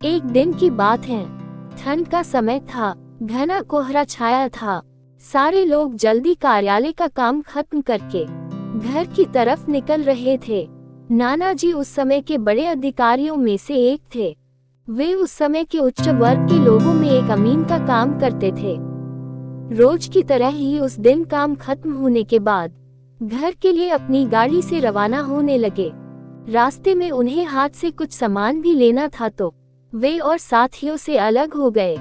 एक दिन की बात है। ठंड का समय था, घना कोहरा छाया था। सारे लोग जल्दी कार्यालय का काम खत्म करके घर की तरफ निकल रहे थे। नाना जी उस समय के बड़े अधिकारियों में से एक थे। वे उस समय के उच्च वर्ग के लोगों में एक अमीन का काम करते थे। रोज की तरह ही उस दिन काम खत्म होने के बाद घर के लिए अपनी गाड़ी से रवाना होने लगे। रास्ते में उन्हें हाथ से कुछ सामान भी लेना था तो वे और साथियों से अलग हो गए।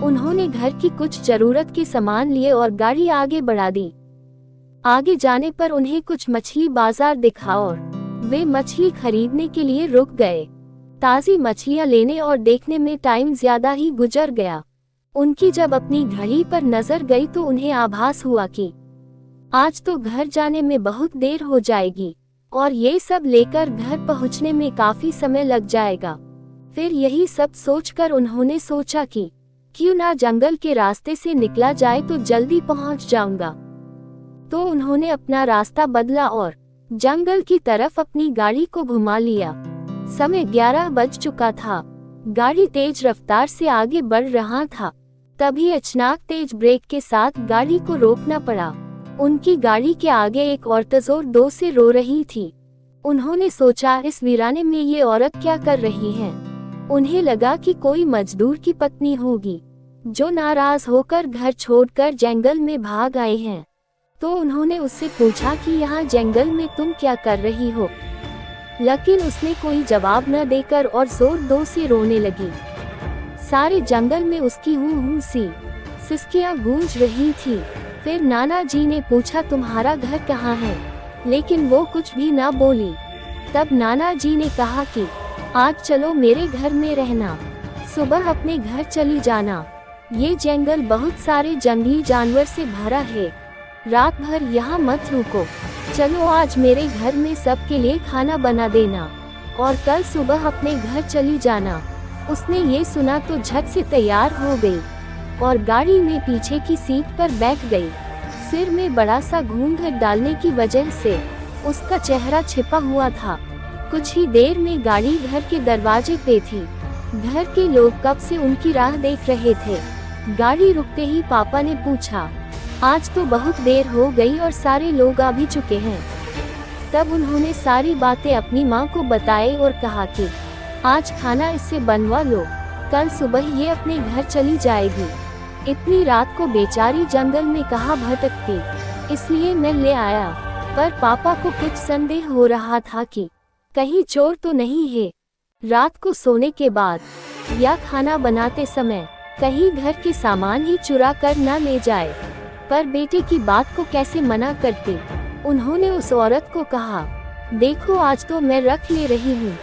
उन्होंने घर की कुछ जरूरत के सामान लिए और गाड़ी आगे बढ़ा दी। आगे जाने पर उन्हें कुछ मछली बाजार दिखा और वे मछली खरीदने के लिए रुक गए। ताज़ी मछलियां लेने और देखने में टाइम ज्यादा ही गुजर गया। उनकी जब अपनी घड़ी पर नजर गई तो उन्हें आभास हुआ कि आज तो घर जाने में बहुत देर हो जाएगी और ये सब लेकर घर पहुंचने में काफी समय लग जाएगा। फिर यही सब सोचकर उन्होंने सोचा कि क्यों ना जंगल के रास्ते से निकला जाए तो जल्दी पहुंच जाऊंगा। तो उन्होंने अपना रास्ता बदला और जंगल की तरफ अपनी गाड़ी को घुमा लिया। समय 11 बज चुका था। गाड़ी तेज रफ्तार से आगे बढ़ रहा था। तभी अचानक तेज ब्रेक के साथ गाड़ी को रोकना पड़ा। उनकी गाड़ी के आगे एक औरत जोर दो से रो रही थी। उन्होंने सोचा इस वीराने में ये औरत क्या कर रही है। उन्हें लगा कि कोई मजदूर की पत्नी होगी जो नाराज होकर घर छोड़कर जंगल में भाग आए हैं। तो उन्होंने उससे पूछा कि यहाँ जंगल में तुम क्या कर रही हो, लेकिन उसने कोई जवाब न देकर और जोर दो से रोने लगी। सारे जंगल में उसकी हूँ सी सिसकियाँ गूंज रही थी। फिर नाना जी ने पूछा तुम्हारा घर कहाँ है, लेकिन वो कुछ भी ना बोली। तब नाना जी ने कहा कि आज चलो मेरे घर में रहना, सुबह अपने घर चली जाना। ये जंगल बहुत सारे जंगली जानवर से भरा है, रात भर यहाँ मत रुको। चलो आज मेरे घर में सबके लिए खाना बना देना और कल सुबह अपने घर चली जाना। उसने ये सुना तो झट से तैयार हो गई और गाड़ी में पीछे की सीट पर बैठ गई। सिर में बड़ा सा घूंघट डालने की वजह से उसका चेहरा छिपा हुआ था। कुछ ही देर में गाड़ी घर के दरवाजे पे थी। घर के लोग कब से उनकी राह देख रहे थे। गाड़ी रुकते ही पापा ने पूछा आज तो बहुत देर हो गई और सारे लोग आ भी चुके हैं। तब उन्होंने सारी बातें अपनी माँ को बताई और कहा कि आज खाना इससे बनवा लो, कल सुबह ये अपने घर चली जाएगी। इतनी रात को बेचारी जंगल में कहाँ भटकती, इसलिए मैं ले आया। पर पापा को कुछ संदेह हो रहा था कि कहीं चोर तो नहीं है। रात को सोने के बाद या खाना बनाते समय कहीं घर के सामान ही चुरा कर न ले जाए। पर बेटे की बात को कैसे मना करते। उन्होंने उस औरत को कहा देखो आज तो मैं रख ले रही हूँ,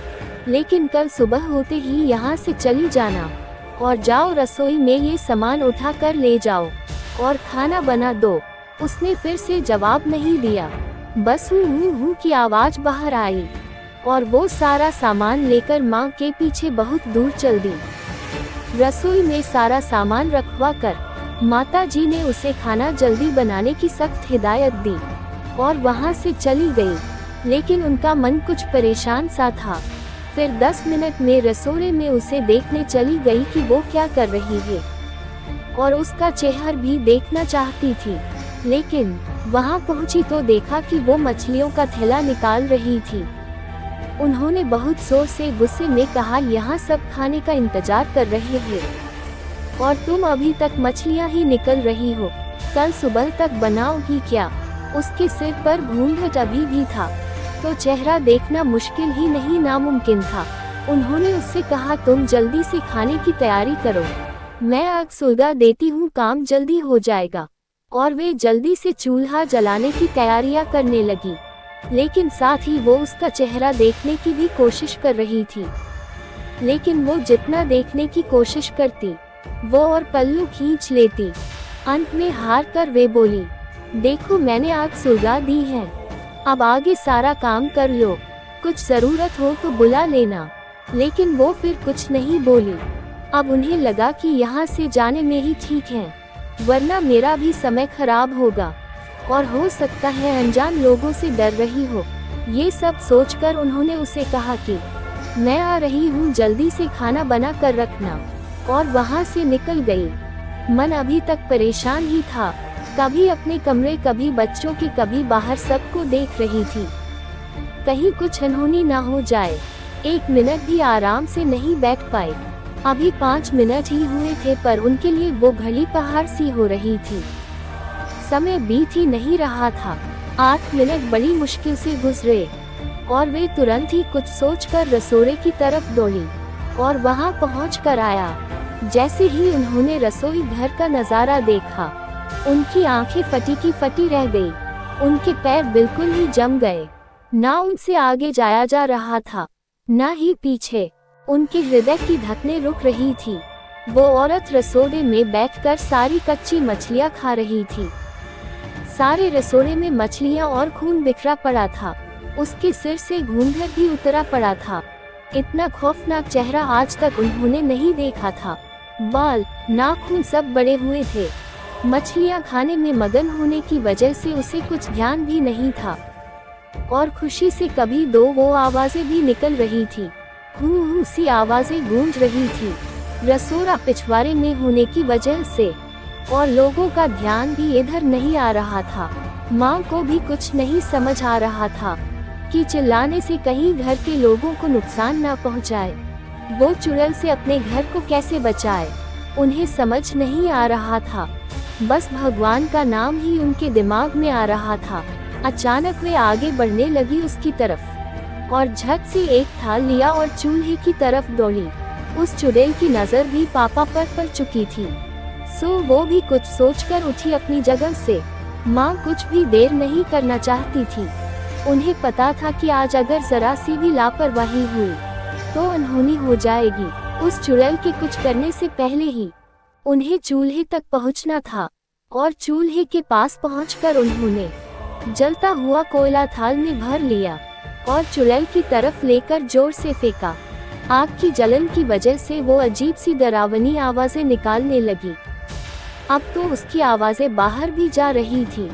लेकिन कल सुबह होते ही यहाँ से चली जाना और जाओ रसोई में ये सामान उठा कर ले जाओ और खाना बना दो। उसने फिर से जवाब नहीं दिया, बस हूँ की आवाज बाहर आई और वो सारा सामान लेकर माँ के पीछे बहुत दूर चल दी। रसोई में सारा सामान रखवा कर माता जी ने उसे खाना जल्दी बनाने की सख्त हिदायत दी और वहाँ से चली गई। लेकिन उनका मन कुछ परेशान सा था। फिर 10 मिनट में रसोई में उसे देखने चली गई कि वो क्या कर रही है और उसका चेहरा भी देखना चाहती थी। लेकिन वहाँ पहुँची तो देखा कि वो मछलियों का थैला निकाल रही थी। उन्होंने बहुत जोर से गुस्से में कहा यहाँ सब खाने का इंतजार कर रहे हैं और तुम अभी तक मछलियाँ ही निकल रही हो, कल सुबह तक बनाओगी क्या। उसके सिर पर घूंघट अभी भी था तो चेहरा देखना मुश्किल ही नहीं नामुमकिन था। उन्होंने उससे कहा तुम जल्दी से खाने की तैयारी करो, मैं आग सुलगा देती हूँ, काम जल्दी हो जाएगा। और वे जल्दी से चूल्हा जलाने की तैयारियां करने लगी, लेकिन साथ ही वो उसका चेहरा देखने की भी कोशिश कर रही थी। लेकिन वो जितना देखने की कोशिश करती वो और पल्लू खींच लेती। अंत में हार कर वे बोली देखो मैंने आग सुलगा दी है, अब आगे सारा काम कर लो, कुछ जरूरत हो तो बुला लेना। लेकिन वो फिर कुछ नहीं बोली। अब उन्हें लगा कि यहाँ से जाने में ही ठीक है, वरना मेरा भी समय खराब होगा और हो सकता है अनजान लोगों से डर रही हो। ये सब सोचकर उन्होंने उसे कहा कि मैं आ रही हूँ, जल्दी से खाना बना कर रखना। और वहाँ से निकल गई। मन अभी तक परेशान ही था, कभी अपने कमरे, कभी बच्चों के, कभी बाहर, सबको देख रही थी कहीं कुछ अनहोनी ना हो जाए। 1 मिनट भी आराम से नहीं बैठ पाए। अभी 5 मिनट ही हुए थे, पर उनके लिए वो घड़ी पहाड़ सी हो रही थी। समय बीत ही नहीं रहा था। 8 मिनट बड़ी मुश्किल से गुजरे और वे तुरंत ही कुछ सोचकर रसोई की तरफ दौड़ी और वहां पहुंचकर आया। जैसे ही उन्होंने रसोई घर का नजारा देखा, उनकी आंखें फटी की फटी रह गई। उनके पैर बिल्कुल ही जम गए। ना उनसे आगे जाया जा रहा था, ना ही पीछे। उनके हृदय की धड़कनें रुक रही थी। वो औरत रसोई में बैठकर सारी कच्ची मछलियां खा रही थी। सारे रसोई में मछलियां और खून बिखरा पड़ा था। उसके सिर से घूंघट भी उतरा पड़ा था। इतना खौफनाक चेहरा आज तक उन्होंने नहीं देखा था। बाल, नाखून सब बड़े हुए थे। मछलियां खाने में मगन होने की वजह से उसे कुछ ध्यान भी नहीं था और खुशी से कभी दो वो आवाजें भी निकल रही थी। हू सी आवाजें गूंज रही थी रसोड़ा पिछवाड़े में होने की वजह से, और लोगों का ध्यान भी इधर नहीं आ रहा था। माँ को भी कुछ नहीं समझ आ रहा था कि चिल्लाने से कहीं घर के लोगों को नुकसान ना पहुँचाए। वो चुड़ैल से अपने घर को कैसे बचाए, उन्हें समझ नहीं आ रहा था। बस भगवान का नाम ही उनके दिमाग में आ रहा था। अचानक वे आगे बढ़ने लगी उसकी तरफ और झट से एक थाल लिया और चूल्हे की तरफ दौड़ी। उस चुड़ैल की नजर भी पापा पर पड़ चुकी थी, सो वो भी कुछ सोचकर उठी अपनी जगह से। माँ कुछ भी देर नहीं करना चाहती थी। उन्हें पता था कि आज अगर जरा सी भी लापरवाही हुई तो अनहोनी हो जाएगी। उस चुड़ैल के कुछ करने से पहले ही उन्हें चूल्हे तक पहुंचना था और चूल्हे के पास पहुंचकर उन्होंने जलता हुआ कोयला थाल में भर लिया और चुड़ैल की तरफ लेकर जोर से फेंका। आग की जलन की वजह से वो अजीब सी डरावनी आवाजें निकालने लगी। अब तो उसकी आवाजें बाहर भी जा रही थी।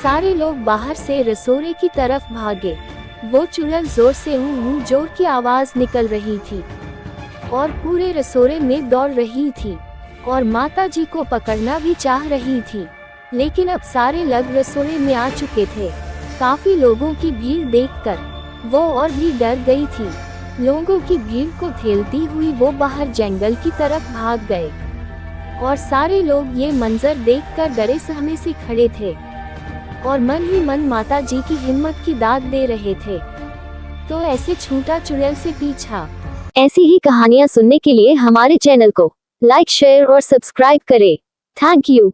सारे लोग बाहर से रसोई की तरफ भागे। वो चुड़ैल जोर से हूँ जोर की आवाज निकल रही थी और पूरे रसोई में दौड़ रही थी और माताजी को पकड़ना भी चाह रही थी, लेकिन अब सारे लोग रसोई में आ चुके थे। काफी लोगों की भीड़ देखकर वो और भी डर गई थी। लोगों की भीड़ को झेलती हुई वो बाहर जंगल की तरफ भाग गए और सारे लोग ये मंजर देखकर डरे सहमे से खड़े थे और मन ही मन माताजी की हिम्मत की दाद दे रहे थे। तो ऐसे छूटा चुड़ैल से पीछा। ऐसी ही कहानियाँ सुनने के लिए हमारे चैनल को लाइक, शेयर और सब्सक्राइब करें। Thank you.